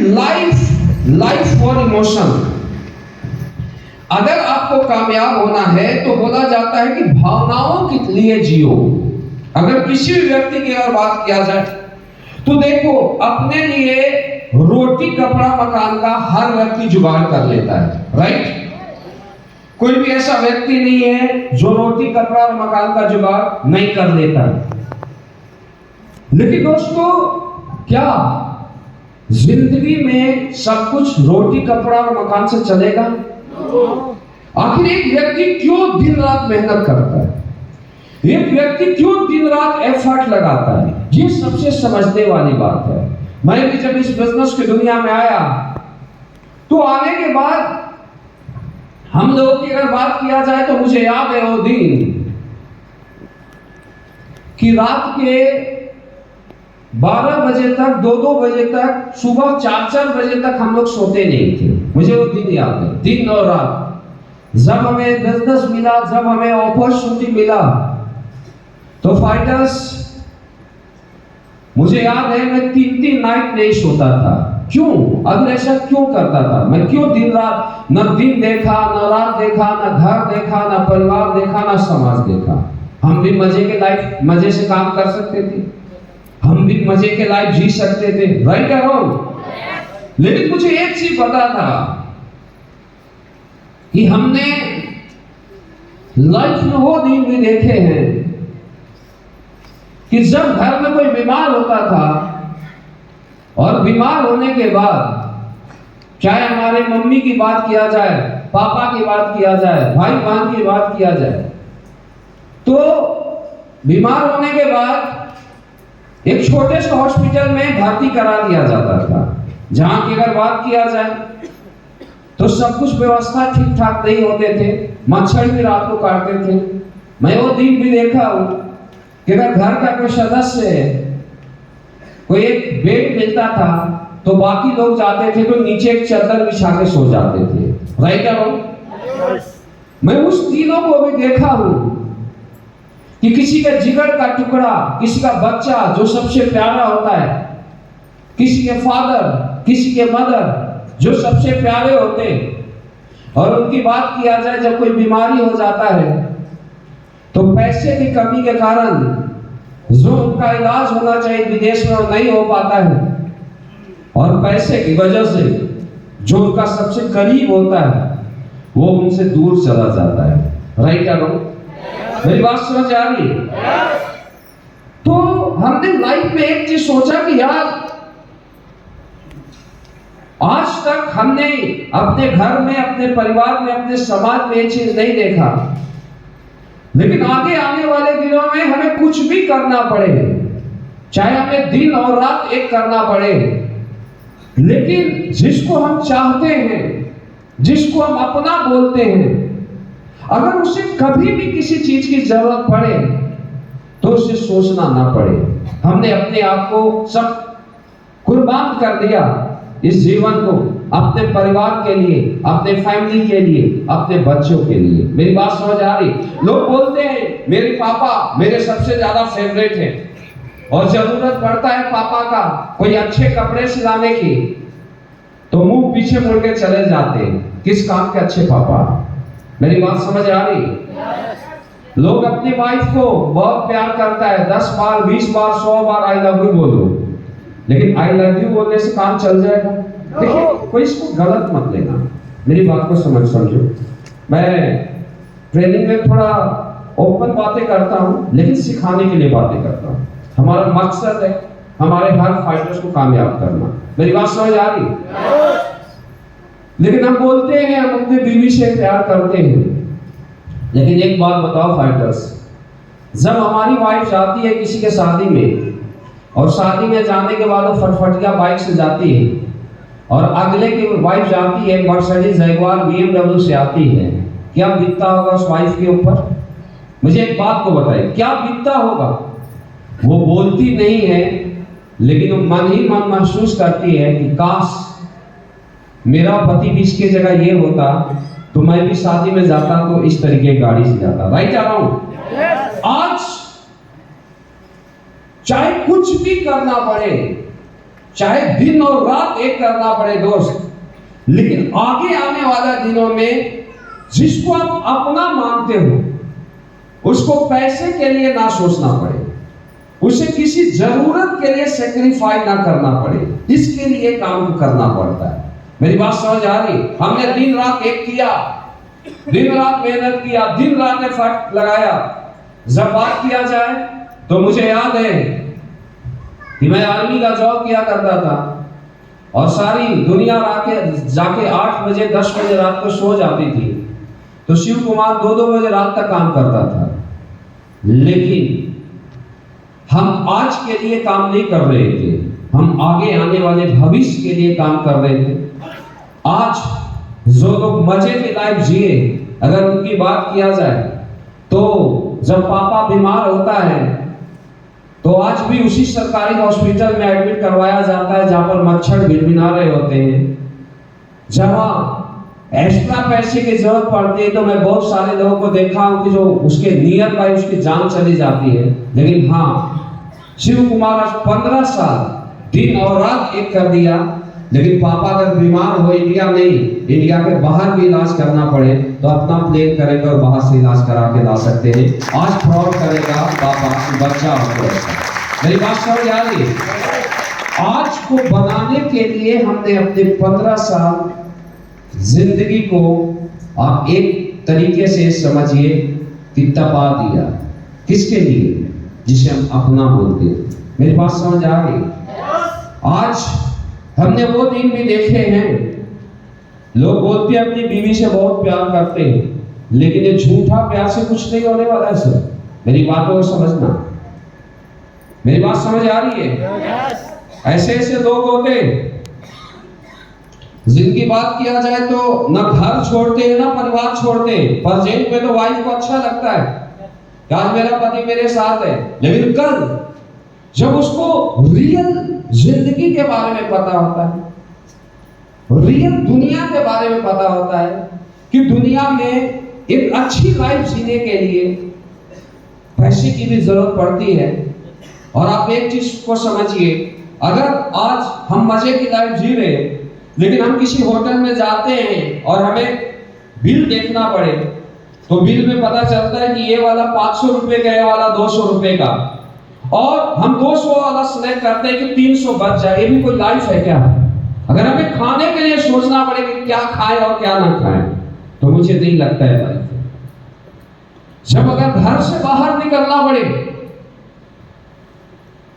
Life for emotion. अगर आपको कामयाब होना है तो बोला जाता है कि भावनाओं के लिए जियो। अगर किसी भी व्यक्ति की अगर बात किया जाए तो देखो, अपने लिए रोटी कपड़ा मकान का हर व्यक्ति जुगाड़ कर लेता है, राइट? कोई भी ऐसा व्यक्ति नहीं है जो रोटी कपड़ा और मकान का जुगाड़ नहीं कर लेता है। लेकिन दोस्तों, क्या जिंदगी में सब कुछ रोटी कपड़ा और मकान से चलेगा? आखिर एक व्यक्ति क्यों दिन रात मेहनत करता है? एक व्यक्ति क्यों दिन रात एफर्ट लगाता है? ये सबसे समझने वाली बात है। मैं भी जब इस बिजनेस की दुनिया में आया तो आने के बाद हम लोगों की अगर बात किया जाए तो मुझे याद है वो दिन कि रात के 12 बजे तक, 2-2 बजे तक, सुबह 4-4 बजे तक हम लोग सोते नहीं थे। मुझे वो दिन याद है, दिन और रात। जब हमें बिजनेस मिला, जब हमें अपॉर्चुनिटी मिला तो फाइटर्स, मुझे याद है मैं 3-3 नाइट नहीं सोता था। क्यों? अगर ऐसा क्यों करता था? मैं क्यों दिन रात, न दिन देखा, न रात देखा, न घर देखा, न परिवार देखा, न समाज देखा। हम भी मजे से काम कर सकते थे, हम भी मजे के लाइफ जी सकते थे, राइट या रॉन्ग? लेकिन मुझे एक चीज पता था कि हमने लाइफ में वो दिन भी देखे हैं कि जब घर में कोई बीमार होता था और बीमार होने के बाद, चाहे हमारे मम्मी की बात किया जाए, पापा की बात किया जाए, भाई बहन की बात किया जाए, तो बीमार होने के बाद एक छोटे से हॉस्पिटल में भर्ती करा दिया जाता था, जहां की अगर बात किया जाए तो सब कुछ व्यवस्था ठीक ठाक नहीं होते थे, मच्छर भी रात को काटते थे। मैं वो दिन भी देखा हूं कि अगर घर का कोई सदस्य है, कोई एक बेड मिलता था तो बाकी लोग जाते थे तो नीचे एक चादर बिछा के सो जाते थे, राइट या रॉन्ग? मैं उस दिनों को भी देखा हूं कि किसी का जिगर का टुकड़ा, किसी का बच्चा जो सबसे प्यारा होता है, किसी के फादर, किसी के मदर जो सबसे प्यारे होते हैं, और उनकी बात किया जाए जब कोई बीमारी हो जाता है तो पैसे की कमी के कारण जो उनका इलाज होना चाहिए विदेश में नहीं हो पाता है, और पैसे की वजह से जो उनका सबसे करीब होता है वो उनसे दूर चला जाता है, राइट या रॉन्ग? मेरी बात समझ आ रही है? तो हमने लाइफ में एक चीज सोचा कि यार, आज तक हमने अपने घर में, अपने परिवार में, अपने समाज में ये चीज नहीं देखा, लेकिन आगे आने वाले दिनों में हमें कुछ भी करना पड़े, चाहे हमें दिन और रात एक करना पड़े, लेकिन जिसको हम चाहते हैं, जिसको हम अपना बोलते हैं, अगर उसे कभी भी किसी चीज की जरूरत पड़े तो उसे सोचना ना पड़े। हमने अपने आप को सब कुर्बान कर दिया इस जीवन को, अपने परिवार के लिए, अपने फैमिली के लिए, अपने बच्चों के लिए। मेरी बात समझ आ रही? लोग बोलते हैं मेरे पापा मेरे सबसे ज्यादा फेवरेट हैं, और जरूरत पड़ता है पापा का कोई अच्छे कपड़े सिलाने की तो मुंह पीछे मुड़ के चले जाते हैं। किस काम के अच्छे पापा? मेरी बात समझ आ रही? लोग अपनी वाइफ को बहुत प्यार करता है, 10 बार, 20 बार, 100 बार आई लव यू बोलो, लेकिन आई लव यू बोलने से काम चल जाएगा? देखिए, कोई इसको गलत मत लेना, मेरी बात को समझो। मैं ट्रेनिंग में थोड़ा ओपन बातें करता हूं, लेकिन सिखाने के लिए बातें करता हूं। हमारा मकसद है हमारे हर फाइटर्स को कामयाब करना। मेरी बात समझ आ रही? लेकिन हम बोलते हैं हम अपनी बीवी से प्यार करते हैं, लेकिन एक बात बताओ फाइटर्स, जब हमारी वाइफ जाती है किसी के शादी में, और शादी में जाने के बाद वो फटफटिया बाइक से जाती है, और अगले की वाइफ जाती है मर्सिडीज, जगुआर, BMW से आती है, क्या बीतता होगा उस वाइफ के ऊपर? मुझे एक बात को बताइए, क्या बीतता होगा? वो बोलती नहीं है, लेकिन वो मन ही मन महसूस करती है कि काश मेरा पति भी इसकी जगह ये होता तो मैं भी शादी में जाता तो इस तरीके की गाड़ी से जाता, राइट आ रहा हूं? आज चाहे कुछ भी करना पड़े, चाहे दिन और रात एक करना पड़े दोस्त, लेकिन आगे आने वाला दिनों में जिसको आप अपना मानते हो उसको पैसे के लिए ना सोचना पड़े, उसे किसी जरूरत के लिए सेक्रीफाइस ना करना पड़े, इसके लिए काम करना पड़ता है। मेरी बात समझ आ रही? हमने दिन रात एक किया, दिन रात मेहनत किया, दिन रात एफर्ट लगाया। जब बात किया जाए तो मुझे याद है कि मैं आर्मी का जॉब किया करता था और सारी दुनिया जाके 8 बजे 10 बजे रात को सो जाती थी, तो शिव कुमार 2-2 बजे रात तक काम करता था। लेकिन हम आज के लिए काम नहीं कर रहे थे, हम आगे आने वाले भविष्य के लिए काम कर रहे थे। आज जो लोग मजे की लाइफ जिए, अगर उनकी बात किया जाए तो जब पापा बीमार होता है तो आज भी उसी सरकारी हॉस्पिटल में एडमिट करवाया जाता है जहां पर मच्छर भिनभिना रहे होते हैं। जहां एक्स्ट्रा पैसे की जरूरत पड़ती है तो मैं बहुत सारे लोगों को देखा हूं कि जो उसके नियर बाय उसकी जान चली जाती है। लेकिन हाँ, शिव कुमार आज 15 साल दिन और रात एक कर दिया। लेकिन पापा अगर बीमार हो, इंडिया नहीं, इंडिया के बाहर भी इलाज करना पड़े तो अपना प्लेन करेंगे और बाहर से इलाज करा के ला सकते हैं। आज फ्रॉड करेगा पापा, बच्चा हो। मेरी बात समझ आ रही? आज को बनाने के लिए हमने अपने 15 साल जिंदगी को आप एक तरीके से समझिए कि तपा दिया। किसके लिए? जिसे हम अपना बोलते हैं। मेरी बात समझ आ रही? आज हमने वो दिन भी देखे हैं, लोग बोलते हैं अपनी बीवी से बहुत प्यार करते हैं, लेकिन ये झूठा प्यार से कुछ नहीं होने वाला है सर। मेरी बातों को समझना, मेरी बात समझ आ रही है? ऐसे ऐसे लोग होते जिनकी बात किया जाए तो ना घर छोड़ते हैं ना परिवार छोड़ते हैं। प्रेजेंट में तो वाइफ को अच्छा लगता है कि आज मेरा पति मेरे साथ है, लेकिन कल जब उसको रियल जिंदगी के बारे में पता होता है, रियल दुनिया के बारे में पता होता है कि दुनिया में एक अच्छी लाइफ जीने के लिए पैसे की भी जरूरत पड़ती है। और आप एक चीज को समझिए, अगर आज हम मजे की लाइफ जी रहे हैं लेकिन हम किसी होटल में जाते हैं और हमें बिल देखना पड़े तो बिल में पता चलता है कि ये वाला 500 रुपए का, ये वाला 200 रुपए का, और हम 200 वाला सिलेक्ट करते हैं कि 300 बच जाए। ये भी कोई लाइफ है क्या? अगर हमें खाने के लिए सोचना पड़े कि क्या खाएं और क्या ना खाएं तो मुझे नहीं लगता है लाइफ। जब अगर घर से बाहर निकलना पड़े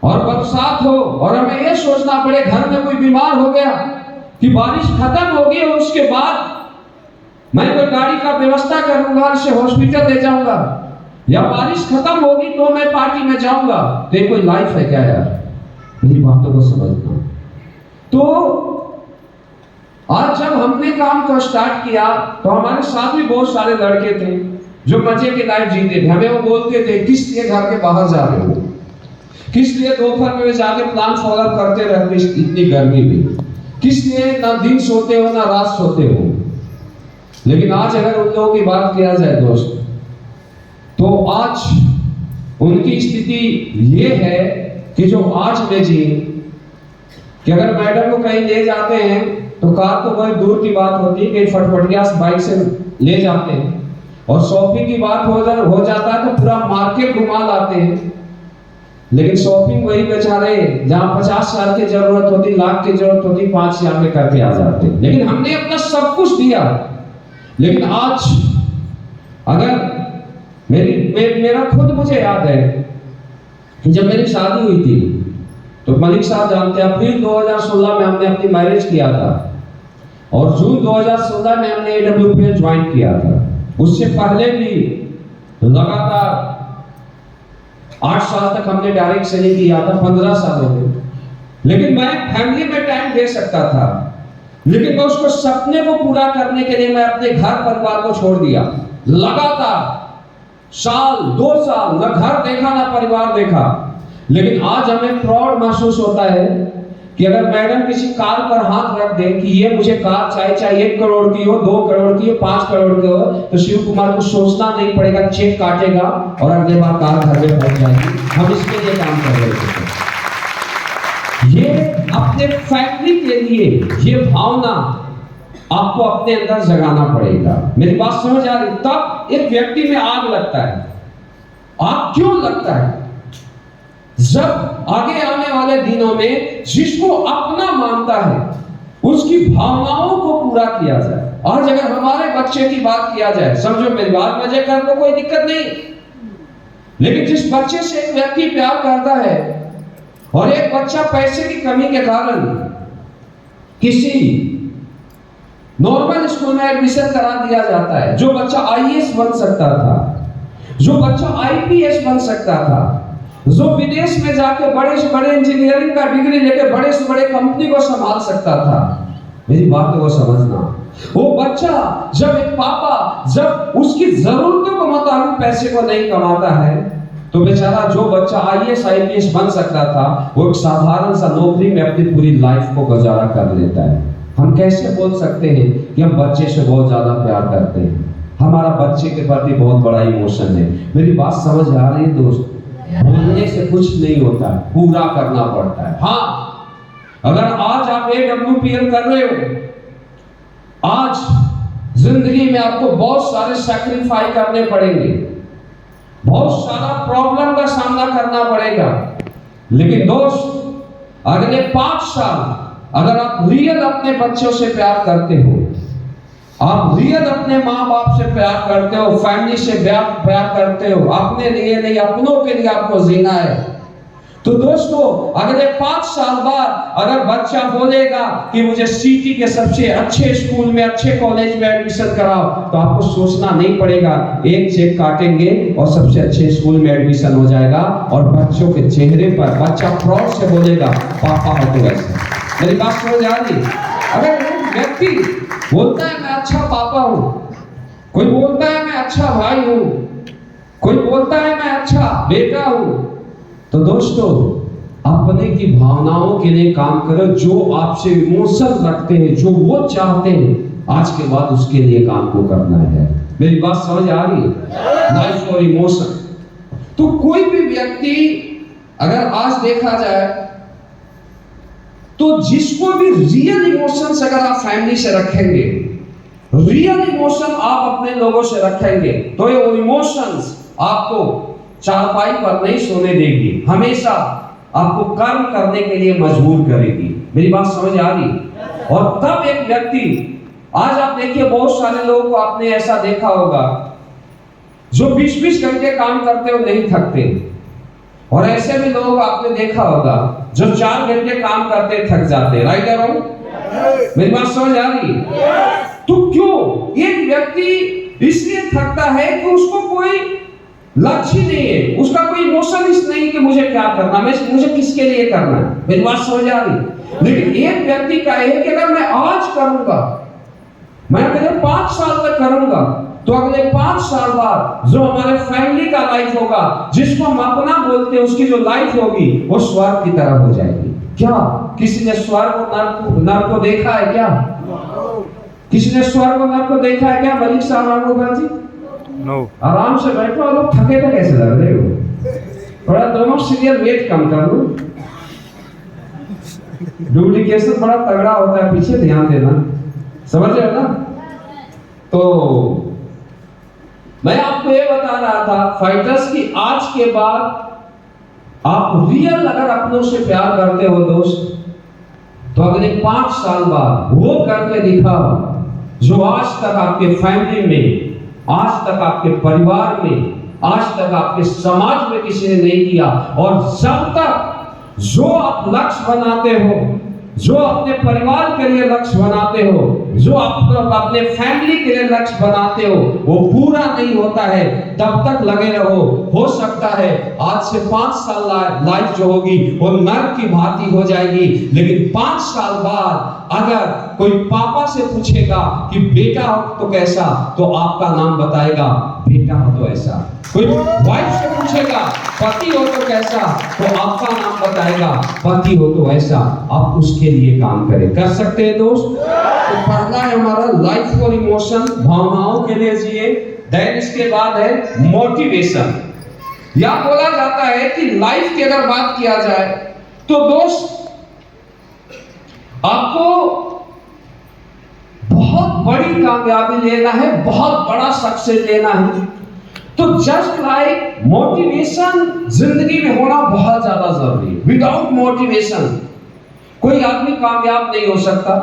और बरसात हो और हमें यह सोचना पड़े घर में कोई बीमार हो गया कि बारिश खत्म होगी और उसके बाद मैं कोई गाड़ी का व्यवस्था करूंगा, इसे हॉस्पिटल ले जाऊंगा, या बारिश खत्म होगी तो मैं पार्टी में जाऊंगा, तो ये कोई लाइफ है क्या यार? मेरी बातों को समझना। तो आज जब हमने काम को स्टार्ट किया तो हमारे साथ भी बहुत सारे लड़के थे जो मजे की लाइफ जीते थे। हमें वो बोलते थे किस लिए घर के बाहर जा रहे हो, किस लिए दोपहर में जाके प्लान फॉलो करते रहते इतनी गर्मी में, किस लिए ना दिन सोते हो ना रात सोते हो। लेकिन आज अगर उन लोगों की बात किया जाए दोस्त, तो आज उनकी स्थिति ये है कि जो आज में जी कि अगर मैडम को कहीं ले जाते हैं तो कार तो बहुत दूर की बात होती है कि फटफटिया बाइक से ले जाते हैं, और शॉपिंग की बात हो जाता है तो पूरा मार्केट घुमा लाते हैं। लेकिन शॉपिंग वही बेचारे जहां 50,000 की जरूरत होती, लाख की जरूरत होती, 5,000 में करके आ जाते। लेकिन हमने अपना सब कुछ दिया। लेकिन आज अगर मेरा खुद मुझे याद है कि जब मेरी शादी हुई थी तो मलिक साहब जानते हैं, अप्रैल 2016 में हमने अपनी मैरिज किया था और जून 2016 में हमने AWPL ज्वाइन किया था। उससे पहले भी लगातार 8 साल तक हमने डायरेक्ट सेलिंग किया था, 15 सालों में। लेकिन मैं फैमिली में टाइम दे सकता था, लेकिन मैं उसको सपने को पूरा करने के लिए मैं अपने घर परिवार को छोड़ दिया। लगातार साल 2 साल न घर देखा ना परिवार देखा। लेकिन आज हमें प्राउड महसूस होता है कि अगर मैडम किसी कार पर हाथ रख दे कि ये मुझे कार चाहिए, चाहे 1 करोड़ की हो, 2 करोड़ की हो, 5 करोड़ की हो, तो शिव कुमार को सोचना नहीं पड़ेगा, चेक काटेगा और अगले बार कार घर में पहुंच जाएगी। हम इसके लिए काम कर रहे थे। ये अपने फैमिली के लिए ये भावना आपको अपने अंदर जगाना पड़ेगा। मेरी बात समझ आ रही? तब एक व्यक्ति में आग लगता है। आग क्यों लगता है? जब आगे आने वाले दिनों में जिसको अपना मानता है उसकी भावनाओं को पूरा किया जाए। आज अगर हमारे बच्चे की बात किया जाए, समझो मेरी बात, मजे कर लो, कोई दिक्कत नहीं, लेकिन जिस बच्चे से एक व्यक्ति प्यार करता है और एक बच्चा पैसे की कमी के कारण किसी नॉर्मल स्कूल में एडमिशन करा दिया जाता है, जो बच्चा आईएएस बन सकता था, जो बच्चा आईपीएस बन सकता था, जो विदेश में जाके बड़े से बड़े इंजीनियरिंग का डिग्री लेके बड़े से बड़े कंपनी को संभाल सकता था। मेरी बात को समझना, वो बच्चा जब एक पापा जब उसकी जरूरतों को मुताबिक पैसे को नहीं कमाता है, तो बेचारा जो बच्चा आईएएस आईपीएस बन सकता था वो एक साधारण सा नौकरी में अपनी पूरी लाइफ को गुजारा कर लेता है। हम कैसे बोल सकते हैं कि हम बच्चे से बहुत ज्यादा प्यार करते हैं? हमारा बच्चे के प्रति बहुत बड़ा इमोशन है। मेरी बात समझ आ रही है दोस्त? बोलने से कुछ नहीं होता है, पूरा करना पड़ता है। हाँ, अगर आज आप AWPL कर रहे हो, आज जिंदगी में आपको बहुत सारे सैक्रिफाइस करने पड़ेंगे, बहुत सारा प्रॉब्लम का सामना करना पड़ेगा, लेकिन दोस्त अगले 5 साल अगर आप रियल अपने बच्चों से प्यार करते हो, आप रियल अपने माँ बाप से प्यार करते हो, फैमिली से प्यार करते हो, अपने लिए नहीं अपनों के लिए आपको जीना है, तो दोस्तों अगले 5 साल बाद अगर बच्चा बोलेगा कि मुझे सिटी के सबसे अच्छे स्कूल में अच्छे कॉलेज में एडमिशन कराओ, तो आपको सोचना नहीं पड़ेगा, एक चेक काटेंगे और सबसे अच्छे स्कूल में एडमिशन हो जाएगा और बच्चों के चेहरे पर बच्चा प्राउड से बोलेगा पापा है तो ऐसा। मेरी बात समझ आ रही? अगर एक व्यक्ति बोलता है मैं अच्छा पापा हूं, कोई बोलता है मैं अच्छा भाई हूं, कोई बोलता है मैं अच्छा बेटा हूं, तो दोस्तों अपने की भावनाओं के लिए काम करो। जो आपसे इमोशन रखते हैं, जो वो चाहते हैं, आज के बाद उसके लिए काम को करना है। मेरी बात समझ आ रही? लाइफ और इमोशन। तो कोई भी व्यक्ति अगर आज देखा जाए तो जिसको भी रियल इमोशंस अगर आप फैमिली से रखेंगे, रियल इमोशन आप अपने लोगों से रखेंगे, तो ये वो इमोशंस आपको चारपाई पर नहीं सोने देगी, हमेशा आपको कर्म करने के लिए मजबूर करेगी। मेरी बात समझ आ रही? और तब एक व्यक्ति, आज आप देखिए बहुत सारे लोगों को आपने ऐसा देखा होगा जो 20-20 घंटे काम करते हो नहीं थकते, और ऐसे भी लोग आपने देखा होगा जो 4 घंटे काम करते थक जाते। राइट और रॉन्ग? मेरी बात समझ आ रही? तो क्यों एक व्यक्ति इसलिए थकता है कि उसको कोई लक्ष्य नहीं है, उसका कोई इमोशन नहीं कि मुझे क्या करना, मुझे किसके लिए करना है। मेरी बात समझ आ रही? लेकिन एक व्यक्ति का है कि अगर मैं आज करूंगा, मैं अगले 5 साल तक करूंगा, तो अगले 5 साल बाद जो हमारे फैमिली का लाइफ होगा, जिसको हम अपना बोलते हैं, उसकी जो लाइफ होगी वो स्वर्ग की तरह हो जाएगी। क्या किसी ने स्वर्ग और नर्क को देखा है क्या? किसी ने स्वर्ग और नर्क को देखा है क्या? मलिक साहब रामगोपाल जी, नो। आराम से बैठो, और लोग थके तो कैसे लग रहे हो? थोड़ा दोनों सीरियल वेट कम कर लो, डुप्लीकेशन बड़ा तगड़ा होता है, पीछे ध्यान देना, समझ रहे हो ना? तो मैं आपको ये बता रहा था फाइटर्स की, आज के बाद आप रियल अगर अपनों से प्यार करते हो दोस्त, तो अगले 5 साल बाद वो करके दिखाओ जो आज तक आपके फैमिली में, आज तक आपके परिवार में, आज तक आपके समाज में किसी ने नहीं किया। और जब तक जो आप लक्ष्य बनाते हो, जो अपने परिवार के लिए लक्ष्य बनाते हो, जो आप अपने फैमिली के लिए लक्ष्य बनाते हो, वो पूरा नहीं होता है, तब तक लगे रहो। हो सकता है आज से 5 साल लाइफ जो होगी वो नर्क की भांति हो जाएगी, लेकिन 5 साल बाद अगर कोई पापा से पूछेगा कि बेटा हो तो कैसा, तो आपका नाम बताएगा बेटा हो तो ऐसा। कोई वाइफ से पूछेगा पति हो तो कैसा, तो आपका नाम बताएगा पति हो तो ऐसा। आप उसके लिए काम करें। कर सकते हैं दोस्त? तो पहला है हमारा लाइफ और इमोशन, भावनाओं के लिए जिए। देन इसके बाद है मोटिवेशन। या बोला जाता है कि लाइफ की अगर बात किया जाए तो दोस्त आपको बहुत बड़ी कामयाबी लेना है, बहुत बड़ा सक्सेस लेना है, तो जस्ट लाइक मोटिवेशन जिंदगी में होना बहुत ज्यादा जरूरी है। विदाउट मोटिवेशन कोई आदमी कामयाब नहीं हो सकता।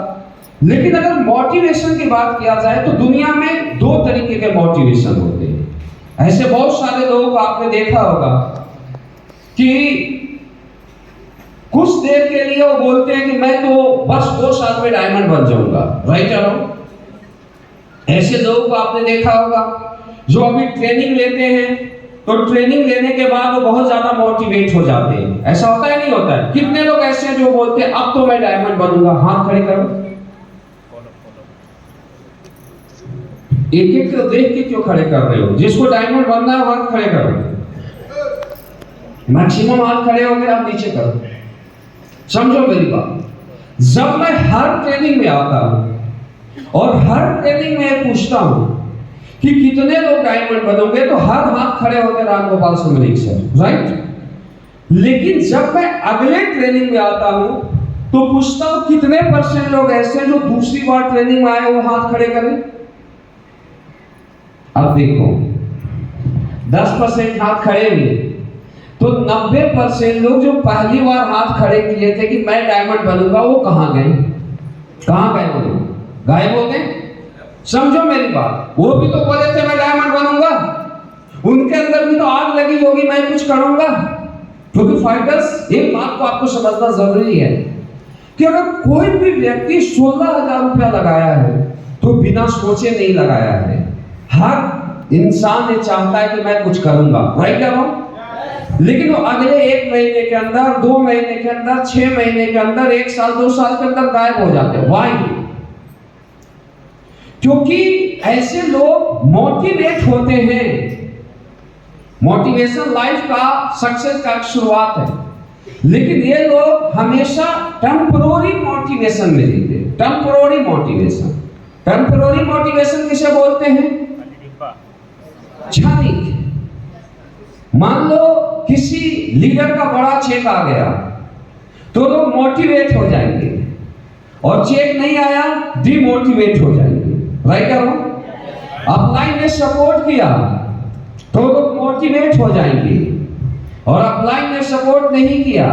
लेकिन अगर मोटिवेशन की बात किया जाए तो दुनिया में दो तरीके के मोटिवेशन होते हैं। ऐसे बहुत सारे लोगों को आपने देखा होगा कि कुछ देर के लिए वो बोलते हैं कि मैं तो बस 2 साल में डायमंड बन जाऊंगा, राइट और रॉन्ग? ऐसे लोगों को आपने देखा होगा जो अभी ट्रेनिंग लेते हैं, तो ट्रेनिंग लेने के बाद वो बहुत ज्यादा मोटिवेट हो जाते हैं। ऐसा होता है नहीं होता है? कितने लोग ऐसे हैं जो बोलते हैं अब तो मैं डायमंड बनूंगा? हाथ खड़े करो। एक एक को देख के क्यों खड़े कर रहे हो? जिसको डायमंड बनना है हाथ खड़े करो। मैक्सिमम हाथ खड़े हो गए, आप नीचे करो। समझो मेरी बात। जब मैं हर ट्रेनिंग में आता हूं और हर ट्रेनिंग में पूछता हूं कि कितने लोग डायमंड बनोगे, तो हर हाथ खड़े होते रामगोपाल सुमरिक सर, राइट? लेकिन जब मैं अगले ट्रेनिंग में आता हूं तो पूछता हूं कितने % लोग ऐसे जो दूसरी बार ट्रेनिंग में आए वो हाथ खड़े करें। अब देखो 10% हाथ खड़े हुए, तो 90% लोग जो पहली बार हाथ खड़े किए थे कि मैं डायमंड बनूंगा, वो कहां गए? कहां गए? वो गायब हो गए। समझो मेरी बात। वो भी तो बोले थे मैं डायमंड बनूंगा, उनके अंदर भी तो आग लगी होगी मैं कुछ करूंगा। क्योंकि फाइटर्स, एक बात को आपको समझना जरूरी है कि अगर कोई भी व्यक्ति 16,000 रुपया लगाया है तो बिना सोचे नहीं लगाया है। हर इंसान ये चाहता है कि मैं कुछ करूंगा, राइट या रॉन्ग? लेकिन वो अगले 1 महीने के अंदर, 2 महीने के अंदर, 6 महीने के अंदर, 1 साल 2 साल के अंदर गायब हो जाते हैं। व्हाई? क्योंकि ऐसे लोग मोटिवेट होते हैं। मोटिवेशन लाइफ का सक्सेस का शुरुआत है, लेकिन ये लोग हमेशा टेम्पररी मोटिवेशन में रहते हैं। टेम्पररी मोटिवेशन, टेम्पररी मोटिवेशन किसे बोलते हैं? क्षणिक। मान लो किसी लीडर का बड़ा चेक आ गया तो लोग मोटिवेट हो जाएंगे, और चेक नहीं आया डिमोटिवेट हो जाएंगे, राइट या रॉन्ग? अपलाइन ने सपोर्ट किया तो लोग मोटिवेट हो जाएंगे, और अपलाइन ने सपोर्ट नहीं किया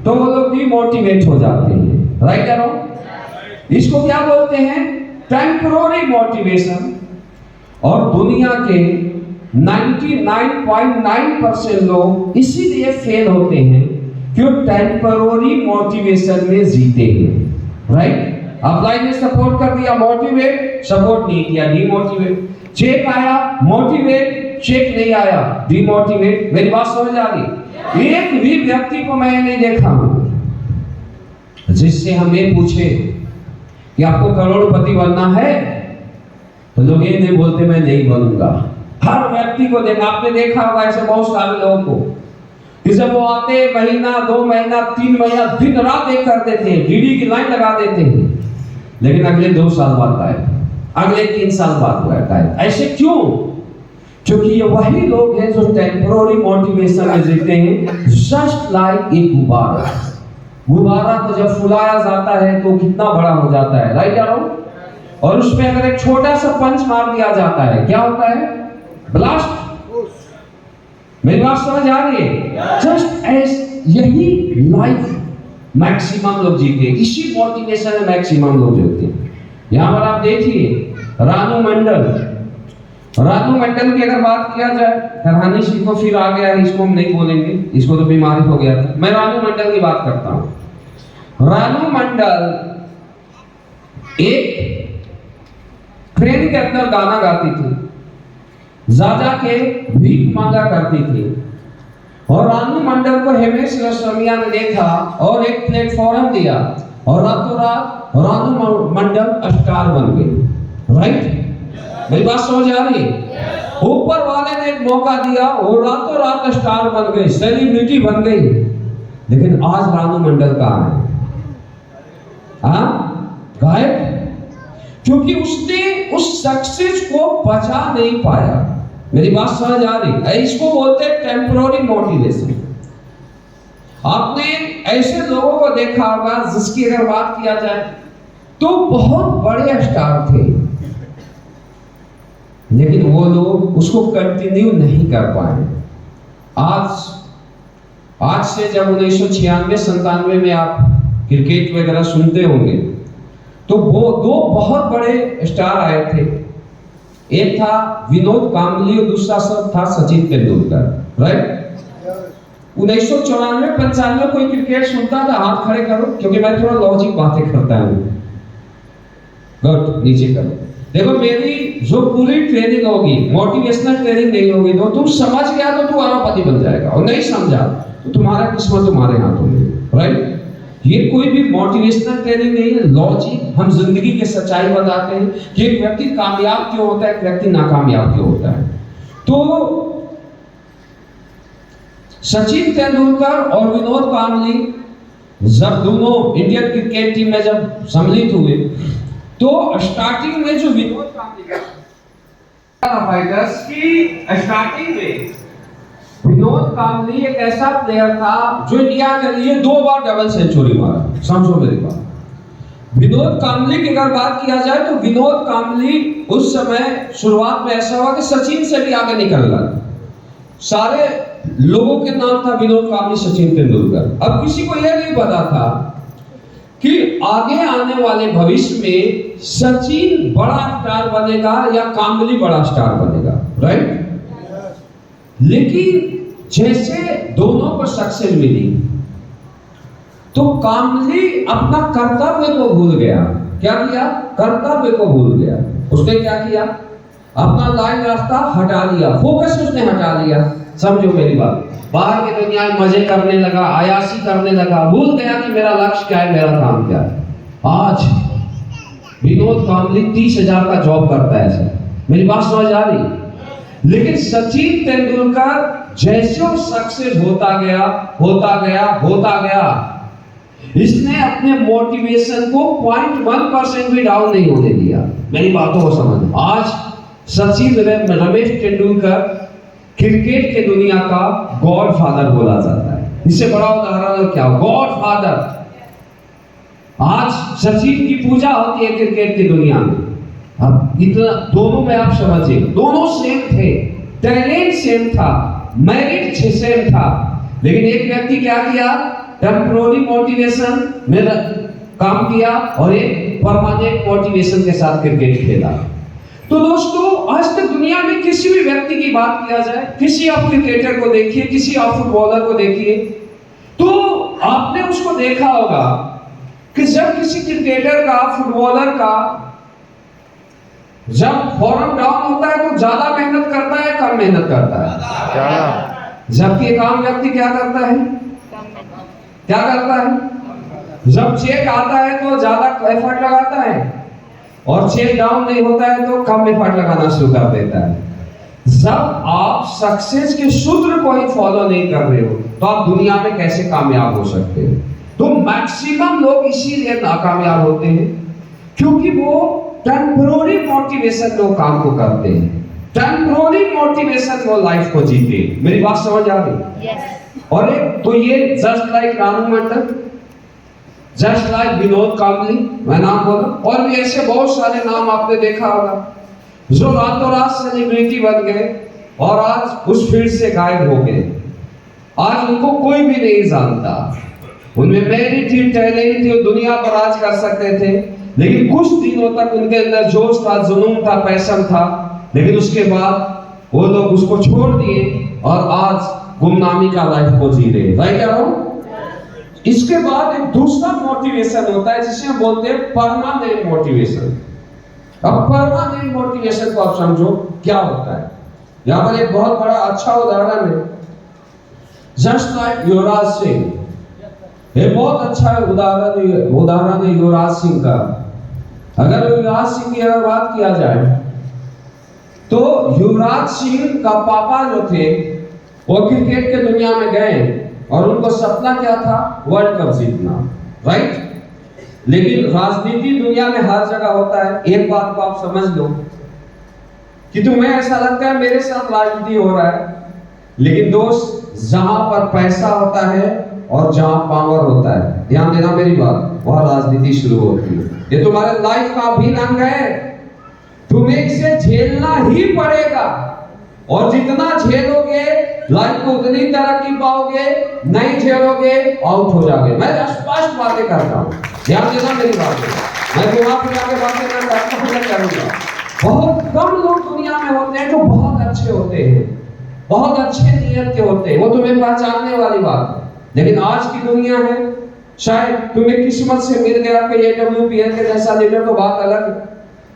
तो वो लोग डिमोटिवेट हो जाते हैं, राइट या रॉन्ग? इसको क्या बोलते हैं? Temporary motivation. और दुनिया के 99.9% लोग इसीलिए फेल होते हैं कि वो टेम्पररी मोटिवेशन में जीते हैं, राइट? अपलाइन ने सपोर्ट कर दिया, मोटिवेट, सपोर्ट नहीं किया, डिमोटिवेट। चेक आया, मोटिवेट, चेक नहीं आया, डिमोटिवेट। मेरी बात समझ आ रही? एक भी व्यक्ति को मैंने देखा जिससे हमें पूछे कि आपको करोड़पति बनना है, तो लोग ये नहीं बोलते मैं नहीं बनूंगा। हर व्यक्ति को देखा, आपने देखा होगा ऐसे बहुत सारे लोगों को कि जब वो आते महीना, 2 महीना, 3 महीना दिन रात एक कर देते हैं, डीडी की लाइन लगा देते हैं, लेकिन अगले 2 साल बाद आए, अगले 3 साल बाद आता है। ऐसे क्यों? क्योंकि ये वही लोग हैं जो टेम्पररी मोटिवेशन में जीते हैं। जस्ट लाइक एक गुब्बारा। गुब्बारा को जब फुलाया जाता है तो कितना बड़ा हो जाता है, राइट या रॉन्ग? और उसमें अगर एक छोटा सा पंच मार दिया जाता है, क्या होता है? ब्लास्ट। मेरी बात समझ आ रही है? जस्ट एज यही लाइफ मैक्सिमम लोग जीते, इसी मोटिवेशन में मैक्सिमम लोग जीते हैं। यहां पर आप देखिए रानू मंडल। रानू मंडल की अगर बात किया जाए, कहानी सी को फिर आ गया है, इसको हम नहीं बोलेंगे, इसको तो बीमारी हो गया था। मैं रानू मंडल की बात करता हूं। रानू मंडल एक ट्रेन के अंदर गाना गाती थी, जा के भीख मांगा करती थी, और रानू मंडल को हिमेश रेशमिया ने देखा और एक प्लेटफॉर्म दिया, और रातों रात रानू मंडल स्टार बन गई, राइट? मेरी बात समझ आ रही है? ऊपर वाले ने एक मौका दिया और रातों रात स्टार बन गई, सेलिब्रिटी बन गई। लेकिन आज रानू मंडल कहां है? गायब। क्योंकि उसने उस सक्सेस को बचा नहीं पाया। मेरी बात समझ आ रही है? इसको बोलते हैं टेम्पररी मोटिवेशन। आपने ऐसे लोगों को देखा होगा जिसकी अगर बात किया जाए तो बहुत बड़े स्टार थे, लेकिन वो लोग उसको कंटिन्यू नहीं कर पाए। आज से जब 1996-97 में आप क्रिकेट वगैरह सुनते होंगे तो वो दो बहुत बड़े स्टार आए थे। एक था विनोद कांबली और दूसरा था सचिन तेंदुलकर, राइट। 1994-95 कोई क्रिकेट सुनता था, हाथ खड़े करो, क्योंकि मैं थोड़ा लॉजिक बातें करता हूँ। गुड, नीचे करो। देखो, मेरी जो पूरी ट्रेनिंग होगी मोटिवेशनल ट्रेनिंग नहीं होगी, तो तुम समझ गया तो तू अरबपति बन जाएगा, और नहीं समझा तो तुम्हारा किस्मत तुम्हारे हाथों में, राइट। ये कोई भी मोटिवेशनल ट्रेनिंग नहीं है, लॉजिक। हम जिंदगी की सच्चाई बताते हैं कि एक व्यक्ति कामयाब क्यों होता है, एक व्यक्ति नाकामयाब क्यों होता है। तो सचिन तेंदुलकर और विनोद कांबली जब दोनों इंडियन क्रिकेट टीम में जब सम्मिलित हुए तो स्टार्टिंग में जो विनोद कांबली फाइटर्स की स्टार्टिंग में विनोद कांबली एक ऐसा प्लेयर था जो इंडिया के लिए 2 बार डबल सेंचुरी मारा। समझो मेरी बात। विनोद कांबली की अगर बात किया जाए तो विनोद कांबली उस समय शुरुआत में ऐसा हुआ कि सचिन से भी आगे निकल रहा, सारे लोगों के नाम था विनोद कांबली, सचिन तेंदुलकर। अब किसी को यह नहीं पता था कि आगे आने वाले भविष्य में सचिन बड़ा स्टार बनेगा या कांबली बड़ा स्टार बनेगा, राइट। लेकिन जैसे दोनों को सक्सेस मिली तो कांबली अपना कर्तव्य को भूल गया। क्या किया? कर्तव्य को भूल गया। उसने क्या किया? अपना लाइन रास्ता हटा लिया, फोकस उसने हटा लिया। समझो मेरी बात। बाहर की दुनिया में मजे करने लगा, आयासी करने लगा, भूल गया कि मेरा लक्ष्य क्या है, मेरा काम क्या है। आज विनोद कांबली 30,000 का जॉब करता है सर, मेरी बात समझ आ रही। लेकिन सचिन तेंदुलकर जैसे वो सक्सेस होता गया, इसने अपने मोटिवेशन को 0.1% भी डाउन नहीं होने दिया। मेरी बातों को समझ। आज सचिन रमेश तेंदुलकर क्रिकेट के दुनिया का गॉड फादर बोला जाता है। इससे बड़ा उदाहरण और क्या? God father. आज सचिन की पूजा होती है क्रिकेट की दुनिया में। अब इतना दोनों में आप समझिए, दोनों सेम थे, टैलेंट सेम था, मेरिट सेम था, लेकिन एक व्यक्ति क्या किया? टेम्पोररी मोटिवेशन में काम किया और एक परमानेंट मोटिवेशन के साथ क्रिकेट खेला। तो दोस्तों, आज तक दुनिया में किसी भी व्यक्ति की बात किया जाए, किसी आप क्रिकेटर को देखिए, किसी आप फुटबॉलर को देखिए, तो आपने उसको देखा होगा कि जब किसी क्रिकेटर का, फुटबॉलर का जब फॉर्म डाउन होता है तो ज्यादा मेहनत करता है, कम मेहनत करता है। जबकि एक आम व्यक्ति क्या करता है? जब चेक आता है तो ज्यादा एफर्ट लगाता है, और चेक डाउन नहीं होता है तो कम एफर्ट लगाना शुरू कर देता है। जब आप सक्सेस के सूत्र को ही फॉलो नहीं कर रहे हो तो आप दुनिया में कैसे कामयाब हो सकते हो? तो मैक्सिमम लोग इसीलिए नाकामयाब होते हैं क्योंकि वो टेम्पोररी मोटिवेशन लोग काम को करते हैं, टेम्पोररी मोटिवेशन वो लाइफ को जीते। मेरी बात समझ आ रही? और एक तो ये जस्ट लाइक रानू मंडल, जस्ट लाइक विनोद कांबली, मैं नाम बोल रहा हूं, और भी ऐसे बहुत सारे नाम आपने देखा होगा जो रातों रात सेलिब्रिटी बन गए और आज उस फील्ड से गायब हो गए। आज उनको कोई भी नहीं जानता। उनमें मेरिट थी, टैलेंट थी, दुनिया पर राज कर सकते थे, लेकिन कुछ दिनों तक उनके अंदर जोश था, जुनून था, पैशन था, लेकिन उसके बाद वो लोग उसको छोड़ दिए और आज गुमनामी का लाइफ को जी रहे। राइट या रॉन्ग? इसके बाद एक दूसरा मोटिवेशन होता है जिसे हम बोलते हैं परमानेंट मोटिवेशन। अब परमानेंट मोटिवेशन को आप समझो क्या होता है। यहां पर एक बहुत बड़ा अच्छा उदाहरण है, जस्ट लाइक युवराज सिंह। ये बहुत अच्छा उदाहरण है युवराज सिंह का। अगर युवराज सिंह की अगर बात किया जाए तो युवराज सिंह का पापा जो थे वो क्रिकेट के दुनिया में गए और उनको सपना क्या था? वर्ल्ड कप जीतना, राइट। लेकिन राजनीति दुनिया में हर जगह होता है। एक बात को आप समझ लो कि तुम्हें ऐसा लगता है मेरे साथ राजनीति हो रहा है, लेकिन दोस्त, जहां पर पैसा होता है और जहां पावर होता है, ध्यान देना मेरी बात, वहां राजनीति शुरू होती है। ये तुम्हारे लाइफ का अभिन्न अंग है, तुम्हें इसे झेलना ही पड़ेगा, और जितना झेलोगे लाइफ को उतनी तरक्की पाओगे, नहीं झेलोगे आउट हो जाओगे। मैं स्पष्ट बातें करता हूं, ध्यान देना मेरी बात। मैं वहां पर आगे बातें करूंगा। बहुत कम लोग दुनिया में होते हैं जो बहुत अच्छे होते हैं, बहुत अच्छे नियत के होते हैं, वो तुम्हें पहचानने वाली बात है। लेकिन आज की दुनिया है, शायद तुम्हें किस्मत से मिल गया कि AWPL के जैसा लीडर, तो बात अलग,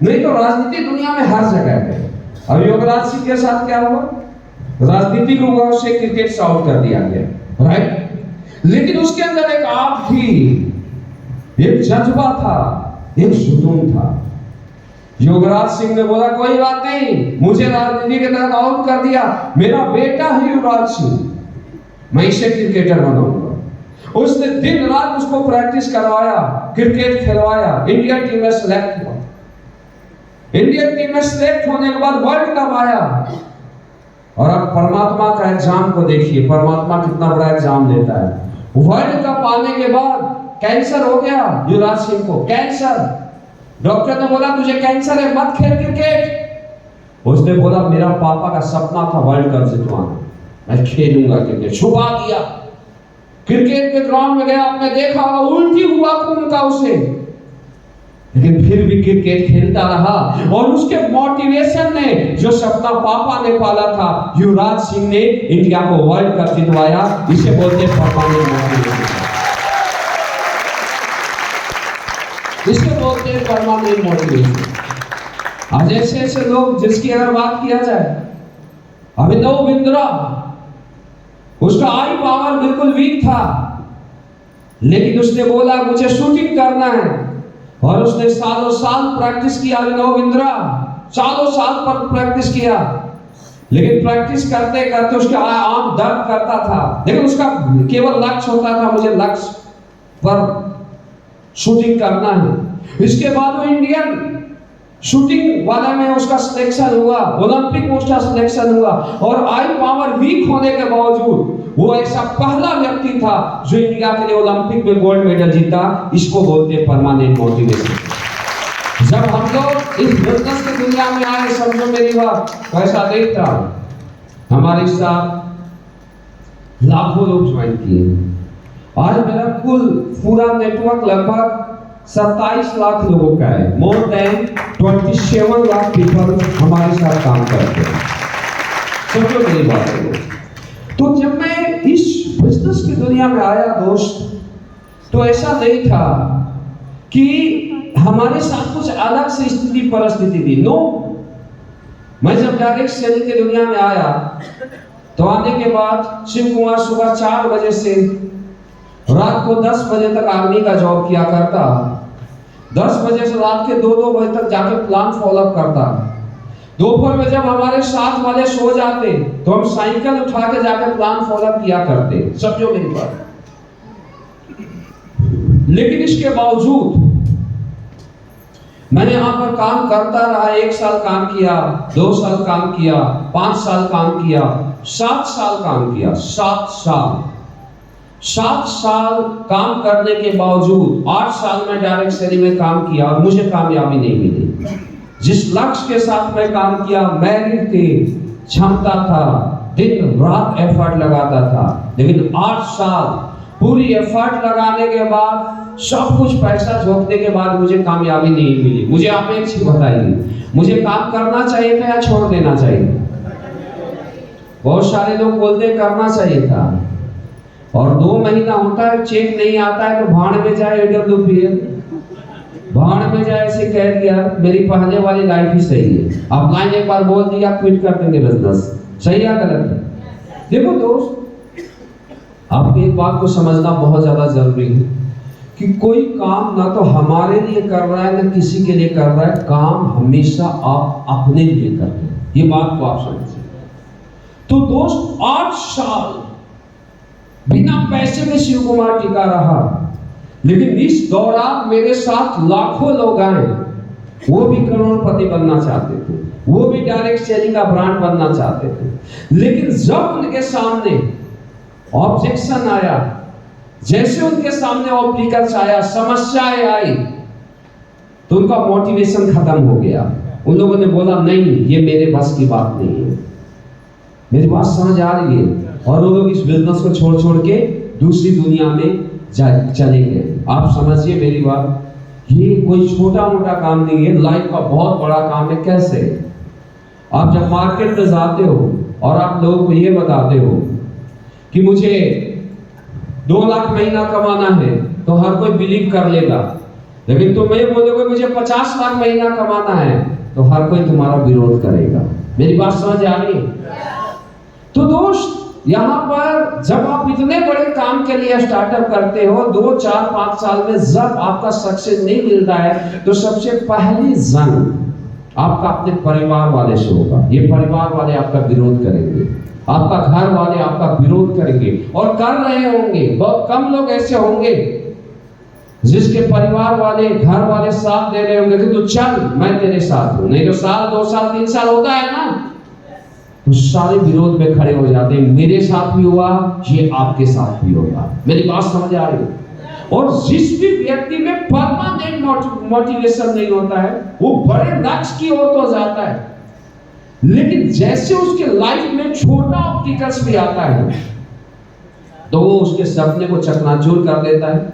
नहीं तो राजनीति दुनिया में हर जगह है। अब युवराज सिंह के साथ क्या हुआ? राजनीति को हुआ, उसे क्रिकेट से आउट कर दिया गया, राइट? लेकिन उसके अंदर एक आग थी, एक जज्बा था, एक जुनून था। युवराज सिंह ने बोला कोई बात नहीं, मुझे राजनीति के तहत आउट कर दिया, मेरा बेटा है युवराज सिंह, मैं इसे क्रिकेटर बनाऊंगा। उसने दिन रात उसको प्रैक्टिस करवाया, क्रिकेट खिलवाया, इंडियन टीम में सिलेक्ट हुआ। इंडियन टीम में सिलेक्ट होने के बाद वर्ल्ड कप आया, और अब परमात्मा का एग्जाम को देखिए, परमात्मा कितना बड़ा एग्जाम लेता है। वर्ल्ड कप आने के बाद कैंसर हो गया युवराज सिंह को, कैंसर। डॉक्टर ने बोला तुझे कैंसर है, मत खेल क्रिकेट। उसने बोला मेरा पापा का सपना था वर्ल्ड कप जितवाना, मैं खेलूंगा क्रिकेट। छुपा दिया, क्रिकेट के ग्राउंड में गया, आपने देखा होगा उल्टी हुआ खून का उसे, लेकिन फिर भी क्रिकेट खेलता रहा। और उसके मोटिवेशन ने, जो सपना पापा ने पाला था, युवराज सिंह ने इंडिया को वर्ल्ड कप जितवाया। इसे बोलते हैं परमानेंट मोटिवेशन, इसे बोलते हैं परमानेंट मोटिवेशन। आज ऐसे ऐसे लोग जिसकी अगर बात किया जाए, अभिनव बिंद्रा, उसका आई पावर बिल्कुल वीक था, लेकिन उसने बोला मुझे शूटिंग करना है, और उसने सालों साल प्रैक्टिस किया। अभिनव बिंद्रा सालों साल पर प्रैक्टिस किया, लेकिन प्रैक्टिस करते करते उसके आंख दर्द करता था, लेकिन उसका केवल लक्ष्य होता था, मुझे लक्ष्य पर शूटिंग करना है। इसके बाद वो इंडियन शूटिंग वाला में उसका सिलेक्शन हुआ, ओलंपिक में उसका सिलेक्शन हुआ, और आई पावर वीक होने के बावजूद वो ऐसा पहला व्यक्ति था जो इंडिया के लिए ओलंपिक में गोल्ड मेडल जीता। इसको बोलते हैं परमानेंट मोटिवेशन। जब हम लोग इस बिजनेस की दुनिया में आए, समझो मेरी बात, वैसा नहीं था। हमारे साथ लाखों लोग ज्वाइन किए। आज मेरा कुल पूरा नेटवर्क लगभग 27 लाख लोगों का है। मोर देन 27 लाख पीपल हमारे साथ काम करते हैं। समझो मेरी बात है। तो जब मैं इस बिजनेस की दुनिया में आया दोस्त, तो ऐसा नहीं था कि हमारे साथ कुछ अलग से स्थिति परिस्थिति थी। नो, मैं जब डायरेक्ट सेलिंग की दुनिया में आया, तो आने के बाद शिव कुमार सुबह 4 बजे से रात को 10 बजे तक आर्मी का जॉब किया करता। 10 बजे से रात के 2-2 बजे तक जाके प्लान फॉलोअप करता। दोपहर में जब हमारे साथ वाले सो जाते, तो हम साइकिल उठा के जाके प्लान फॉलोअप किया करते। समझो मेरी बात। लेकिन इसके बावजूद मैंने यहाँ पर काम करता रहा। 1 साल काम किया, 2 साल काम किया, 5 साल काम किया, 7 साल काम किया। 7 साल काम करने के बावजूद 8 साल में डायरेक्ट सेलिंग में काम किया और मुझे कामयाबी नहीं मिली। जिस लक्ष्य के साथ मैं काम किया, मेरिट थी, क्षमता था, दिन रात एफर्ट लगाता था, लेकिन 8 साल पूरी एफर्ट लगाने के बाद, सब कुछ पैसा झोंकने के बाद मुझे कामयाबी नहीं मिली। मुझे आप एक चीज बताइए, मुझे काम करना चाहिए था या छोड़ देना चाहिए? बहुत सारे लोग बोलते करना चाहिए था, और 2 महीना होता है चेक नहीं आता है तो भाड़ में जाए AWPL, भाड़ में जाए ऐसे कह दिया मेरी पहले वाली लाइफ ही सही है। अपलाइन एक बार बोल दिया क्विट कर देंगे बिजनेस, सही या गलत है? देखो दोस्त, आपकी एक बात को समझना बहुत ज्यादा जरूरी है कि कोई काम ना तो हमारे लिए कर रहा है ना किसी के लिए कर रहा है, काम हमेशा आप अपने लिए कर रहे हैं। ये बात को आप समझिए। तो दोस्त 8 साल बिना पैसे में शिव कुमार टिका रहा, लेकिन इस दौरान मेरे साथ लाखों लोग आए। वो भी करोड़पति बनना चाहते थे, वो भी डायरेक्ट सेलिंग का ब्रांड बनना चाहते थे, लेकिन जब उनके सामने ऑब्जेक्शन आया, जैसे उनके सामने ऑब्स्टिकल्स आया, समस्याएं आई, तो उनका मोटिवेशन खत्म हो गया। उन लोगों ने बोला नहीं, ये मेरे बस की बात नहीं है। मेरी बात समझ आ रही है? और वो लोग इस बिजनेस को छोड़ छोड़ के दूसरी दुनिया में चले गए। आप समझिए मेरी बात, ये कोई छोटा मोटा काम नहीं है, लाइफ का बहुत बड़ा काम है। कैसे? आप जब मार्केट में जाते हो और आप लोगों को ये बताते हो कि मुझे 2 लाख महीना कमाना है, तो हर कोई बिलीव कर लेगा। लेकिन तुम ये बोलोगे मुझे 50 लाख महीना कमाना है, तो हर कोई तुम्हारा विरोध करेगा। मेरी बात समझ आ रही है? तो दोस्त, यहाँ पर जब आप इतने बड़े काम के लिए स्टार्टअप करते हो, 2, 4, 5 साल में जब आपका सक्सेस नहीं मिलता है, तो सबसे पहली जंग आपका अपने परिवार वाले से होगा। ये परिवार वाले आपका विरोध करेंगे, आपका घर वाले आपका विरोध करेंगे, और कर रहे होंगे। बहुत कम लोग ऐसे होंगे जिसके परिवार वाले, घर वाले साथ दे रहे होंगे कि तू चल, मैं तेरे साथ हूं। नहीं तो साल, 2 साल, 3 साल होता है ना, तो सारे विरोध में खड़े हो जाते हैं। मेरे साथ भी हुआ, ये आपके साथ भी होगा। मेरी बात समझ आ रही है? और जिस भी व्यक्ति में परमानेंट मोटिवेशन नहीं होता है, वो बड़े लक्ष्य की ओर तो जाता है, लेकिन जैसे उसके लाइफ में छोटा ऑब्स्टिकल्स भी आता है, तो वो उसके सपने को चकनाचूर कर देता है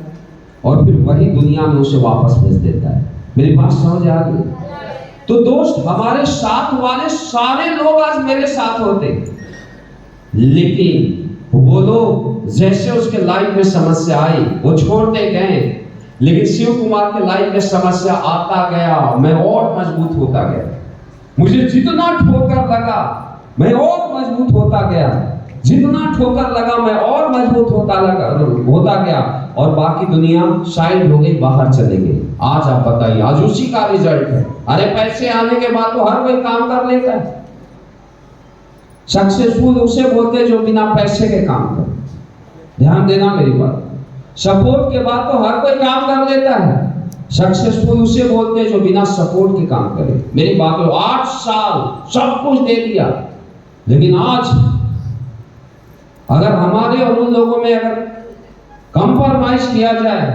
और फिर वही दुनिया में उसे वापस भेज देता है। मेरी बात समझ आ रही है? तो दोस्त, हमारे साथ वाले सारे लोग आज मेरे साथ होते, लेकिन वो लोग जैसे उसके लाइफ में समस्या आई, वो छोड़ते गए। लेकिन शिव कुमार के लाइफ में समस्या आता गया, मैं और मजबूत होता गया। मुझे जितना ठोकर लगा, मैं और मजबूत होता गया। जितना ठोकर लगा, मैं और मजबूत होता गया। और बाकी दुनिया साइड हो गई, बाहर चले गए। आज आप बताइए, आज उसी का रिजल्ट है। अरे पैसे आने के बाद तो हर कोई काम कर लेता है। सक्सेसफुल उसे बोलते हैं जो बिना पैसे के काम करे। ध्यान देना मेरी बात। सपोर्ट के बाद तो हर कोई काम कर लेता है। सक्सेसफुल उसे बोलते हैं जो बिना सपोर्ट के काम करे। मेरी बात है, 8 साल सब कुछ दे दिया, लेकिन आज अगर हमारे और उन लोगों में अगर कंप्रोमाइज किया जाए,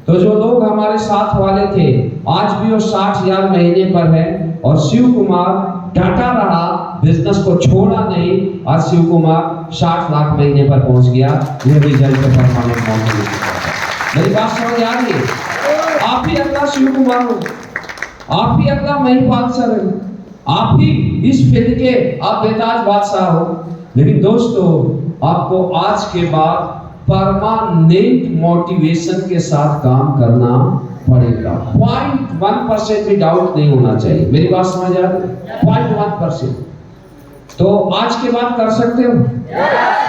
तो जो लोग हमारे साथ वाले थे, आज भी वो 60,000 महीने पर है, और शिव कुमार डटा रहा, बिजनेस को छोड़ा नहीं। आज शिव कुमार 60 लाख महीने पर पहुंच गया। ये रिजल्ट है परमानेंट मोटिवेशन। मेरी बात समझ आ रही है? आप ही अगला शिव कुमार हो, आप ही अगला महिपाल सर हो, आप ही इस फील्ड के आप बेताज बादशाह हो। लेकिन दोस्तों, आपको आज के बाद परमानेंट मोटिवेशन के साथ काम करना पड़ेगा। 0.1% भी डाउट नहीं होना चाहिए। मेरी बात समझ आ रही है? 0.1%। तो आज के बाद कर सकते हो।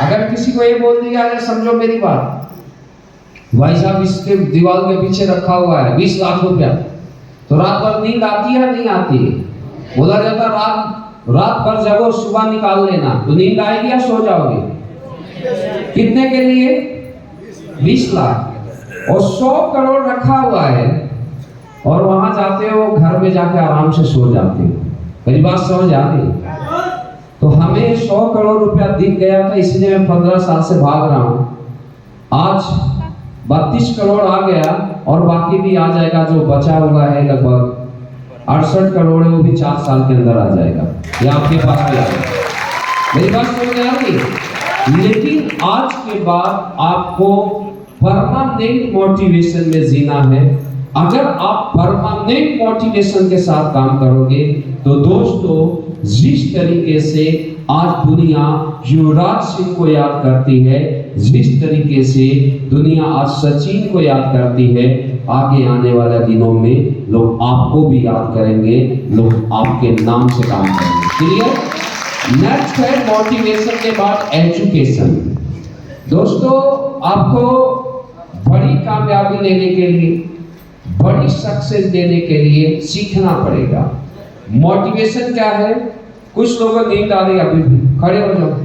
अगर किसी को ये बोल दिया, अरे समझो मेरी बात, भाई साहब इसके दीवार के पीछे रखा हुआ है 20 लाख रुपया, तो रात भर नींद आती है नहीं आती है? बोला जाता रात भर जगो, सुबह निकाल लेना, तो नींद आएगी या सो जाओगे? कितने के लिए? 20 लाख और 100 करोड़ रखा हुआ है, और वहां जाते हो, घर में जाके आराम से सो जाते हो। मेरी बात समझ आ रही? तो हमें 100 करोड़ रुपया दिख गया था, इसलिए मैं 15 साल से भाग रहा हूं। आज 32 करोड़ आ गया, और बाकी भी आ जाएगा। जो बचा हुआ है लगभग 68 करोड़ है, वो भी 4 साल के अंदर आ जाएगा, या आपके पास भी आ जाएगा। मेरी बात समझ आ रही? लेकिन आज के बाद आपको परमानेंट मोटिवेशन में जीना है। अगर आप परमानेंट मोटिवेशन के साथ काम करोगे, तो दोस्तों, जिस तरीके से आज दुनिया युवराज सिंह को याद करती है, जिस तरीके से दुनिया आज सचिन को याद करती है, आगे आने वाले दिनों में लोग आपको भी याद करेंगे, लोग आपके नाम से काम करेंगे। क्लियर? नेक्स्ट है मोटिवेशन के बाद एजुकेशन। दोस्तों, आपको बड़ी कामयाबी लेने के लिए, बड़ी सक्सेस देने के लिए सीखना पड़ेगा। मोटिवेशन क्या है? कुछ लोगों को नींद आ रही है, अभी भी खड़े हो जाओ।